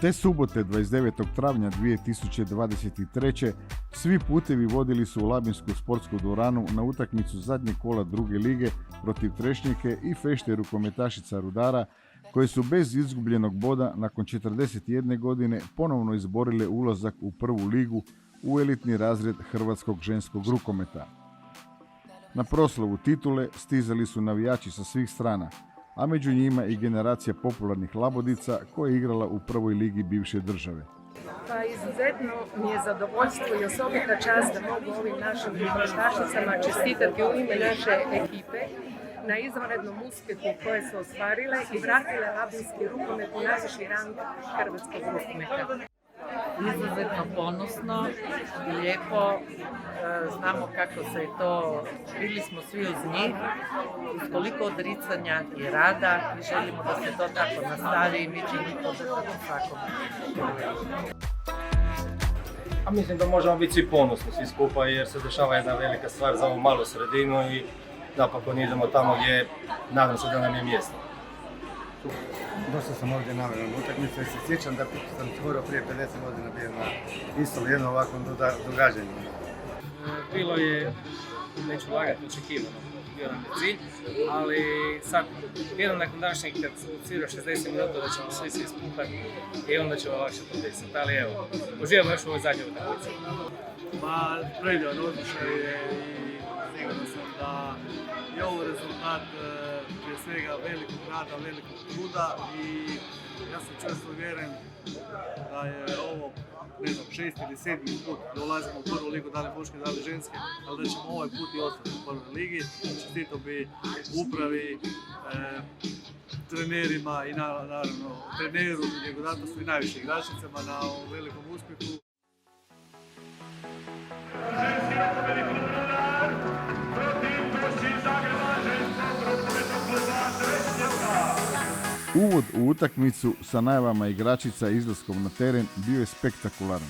Te subote 29. travnja 2023. svi putevi vodili su u Labinsku sportsku dvoranu na utakmicu zadnjeg kola druge lige protiv Trešnjike i Fešte rukometašica Rudara, koje su bez izgubljenog boda nakon 41 godine ponovno izborile ulazak u prvu ligu u elitni razred hrvatskog ženskog rukometa. Na proslavu titule stizali su navijači sa svih strana, a među njima i generacija popularnih labodica koja je igrala u prvoj ligi bivše države. Pa izuzetno mi je zadovoljstvo i osobita čast da mogu ovim našim rukometašicama čestitati u ime naše ekipe na izvanrednom uspjehu koje su ostvarile i vratile labinski rukomet u najviši rang hrvatskog rukometa. Izuzetno ponosno, lijepo, znamo kako se je to, bili smo svi uz njih, uz koliko odricanja i rada i želimo da se to tako nastavi i mi ćemo podržati svakom. A mislim da možemo biti svi ponosni, svi skupa, jer se dešava jedna velika stvar za ovu malu sredinu i napokon idemo tamo gdje nadam se da nam je mjesto. Došao sam ovdje na utakmicu i se sjećam da sam skoro prije 50 godina bio na istom jednom ovakvom događanju. Bilo je, neću lagati, očekivano, bio nam je cilj, ali sad, vjerujem nakon današnjeg kad cira 60 minuta da ćemo svi ispupati i onda ćemo lakše potpisati, ali evo, uživamo još u ovoj zadnjoj utakmici. Pa, predivno odličaj je i siguran sam da je ovo rezultat prije svega velikog rada, velikog truda i ja sam čvrsto uvjeren da je ovo, ne znam, 6. ili 7. put da ulazimo u prvu ligu, da li muške, da li ženske, ali da ćemo ovaj put i ostati u prvoj ligi. Čestito bi upravi, trenerima i naravno treneru, njegov datostu i najviše igračicama na ovom velikom uspjehu. Uvod u utakmicu sa najavama igračica izlaskom na teren bio je spektakularan.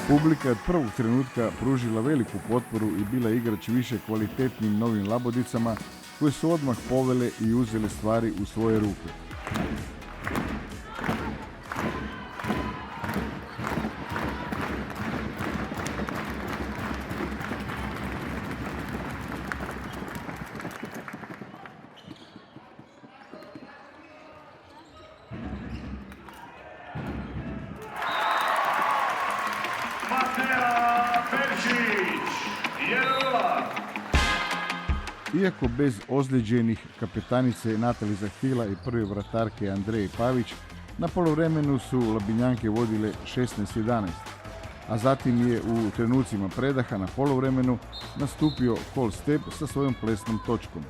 Publika je od prvog trenutka pružila veliku potporu i bila igrač više kvalitetnim novim labodicama koje su odmah povele i uzele stvari u svoje ruke. Iako bez ozlijeđenih kapetanice Natali Zahila i prve vratarke Andreje Pavić, na poluvremenu su Labinjanke vodile 16-11, a zatim je u trenucima predaha na poluvremenu nastupio Kol Step sa svojom plesnom točkom.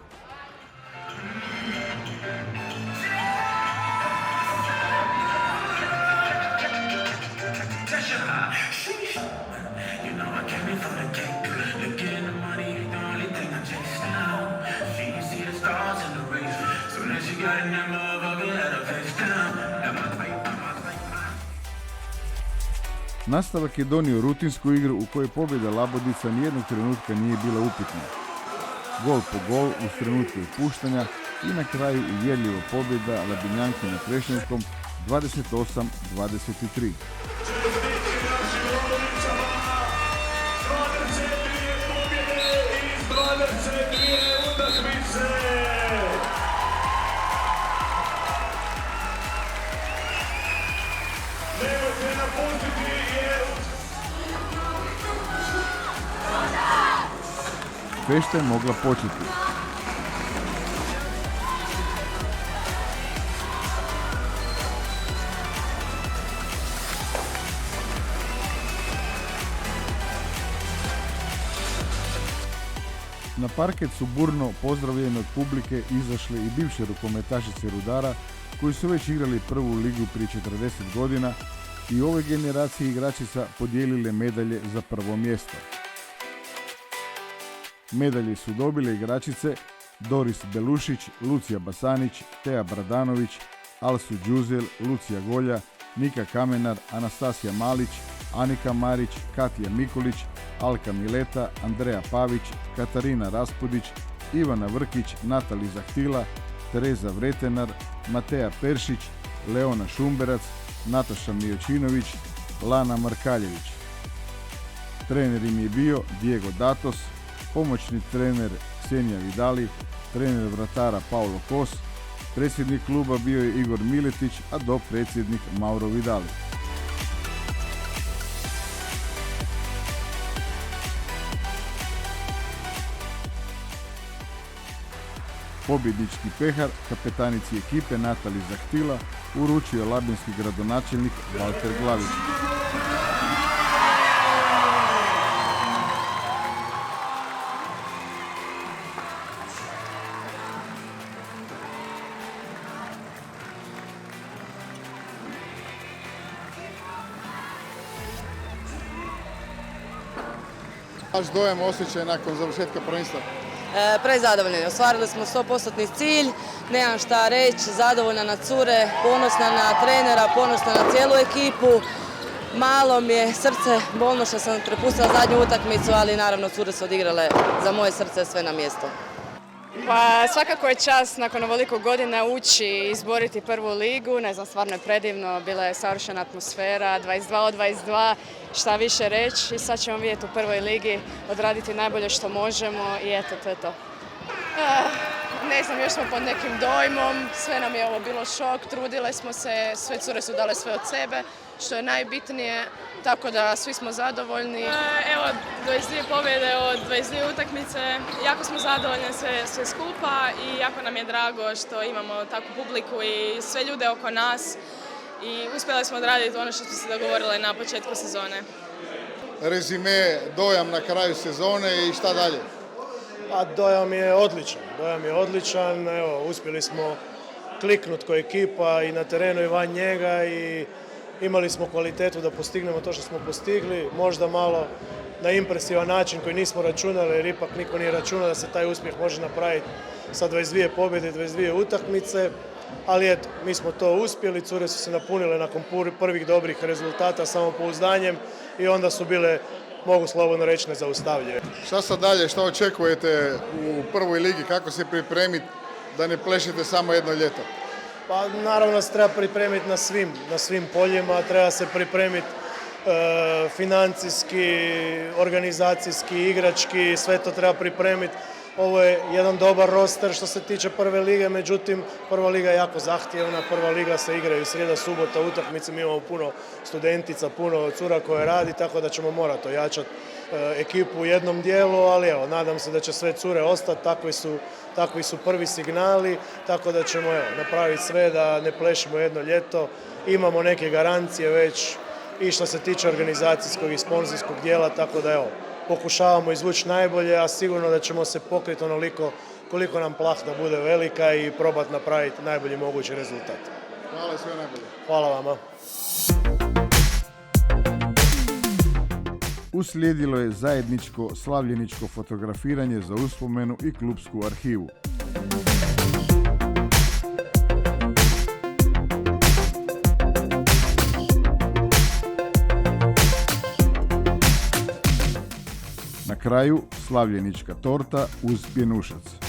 Nastavak je donio rutinsku igru u kojoj pobjeda Labodica nijednog trenutka nije bila upitna. Gol po gol uz trenutke upuštanja i na kraju uvjerljiva pobjeda Labinjanke na Trešnjevskom 28-23. fešta je mogla početi. Na parket su burno pozdravljeni od publike izašle i bivše rukometašice Rudara koji su već igrali prvu ligu prije 40 godina i ovoj generaciji igračica podijelile medalje za prvo mjesto. Medalje su dobile igračice Doris Belušić, Lucija Basanić, Teja Bradanović, Alsu Đuzel, Lucija Golja, Nika Kamenar, Anastasija Malić, Anika Marić, Katja Mikulić, Alka Mileta, Andreja Pavić, Katarina Raspudić, Ivana Vrkić, Natali Zahtila, Tereza Vretenar, Mateja Peršić, Leona Šumberac, Nataša Mijočinović, Lana Markaljević. Trener im je bio Diego Datos, pomoćni trener Ksenija Vidali, trener vratara Paulo Kos, predsjednik kluba bio je Igor Miletić, a dopredsjednik Mauro Vidali. Pobjednički pehar kapetanici ekipe Natali Zahtila uručio je labinski gradonačelnik Valter Glavić. Vaš dojam, osjećaj nakon završetka prvenstva? Prezadovoljni. Ostvarili smo 100% cilj, nemam šta reći, zadovoljna na cure, ponosna na trenera, ponosna na cijelu ekipu. Malo mi je srce bolno što sam prepustila zadnju utakmicu, ali naravno cure su odigrale za moje srce sve na mjesto. Pa svakako je čast nakon ovoliko godina ući i izboriti prvu ligu, ne znam, stvarno je predivno, bila je savršena atmosfera, 22 od 22, šta više reći i sad ćemo vidjeti u prvoj ligi, odraditi najbolje što možemo i eto, to je to. Ne znam, još smo pod nekim dojmom, sve nam je ovo bilo šok, trudile smo se, sve cure su dale sve od sebe, što je najbitnije, tako da svi smo zadovoljni. Evo, 22 pobjede od 22 utakmice, jako smo zadovoljni sve skupa i jako nam je drago što imamo takvu publiku i sve ljude oko nas i uspjeli smo odraditi ono što smo se dogovorile na početku sezone. Rezime, dojam na kraju sezone i šta dalje? A dojam je odličan, evo, uspjeli smo kliknut ko ekipa i na terenu i van njega i imali smo kvalitetu da postignemo to što smo postigli, možda malo na impresivan način koji nismo računali jer ipak niko nije računao da se taj uspjeh može napraviti sa 22 pobjede i 22 utakmice, ali eto, mi smo to uspjeli, cure su se napunile nakon prvih dobrih rezultata samopouzdanjem i onda su bile, mogu slobodno reći, nezaustavljive. Šta sad dalje, šta očekujete u prvoj ligi, kako se pripremiti da ne plešete samo jedno ljeto? Pa naravno se treba pripremiti na svim poljima, treba se pripremiti financijski, organizacijski, igrački, sve to treba pripremiti. Ovo je jedan dobar roster što se tiče prve lige, međutim prva liga je jako zahtjevna, prva liga se igraju srijeda, subota, utakmice, mi imamo puno studentica, puno cura koje radi, tako da ćemo morati ojačati ekipu u jednom dijelu, ali evo, nadam se da će sve cure ostati, takvi su prvi signali, tako da ćemo napraviti sve da ne plešimo jedno ljeto. Imamo neke garancije već i što se tiče organizacijskog i sponzorskog dijela, tako da evo, pokušavamo izvući najbolje, a sigurno da ćemo se pokriti onoliko koliko nam plahta bude velika i probati napraviti najbolji mogući rezultat. Hvala i sve najbolje. Hvala vama. Uslijedilo je zajedničko slavljeničko fotografiranje za uspomenu i klupsku arhivu. Na kraju slavljenička torta uz pjenušac.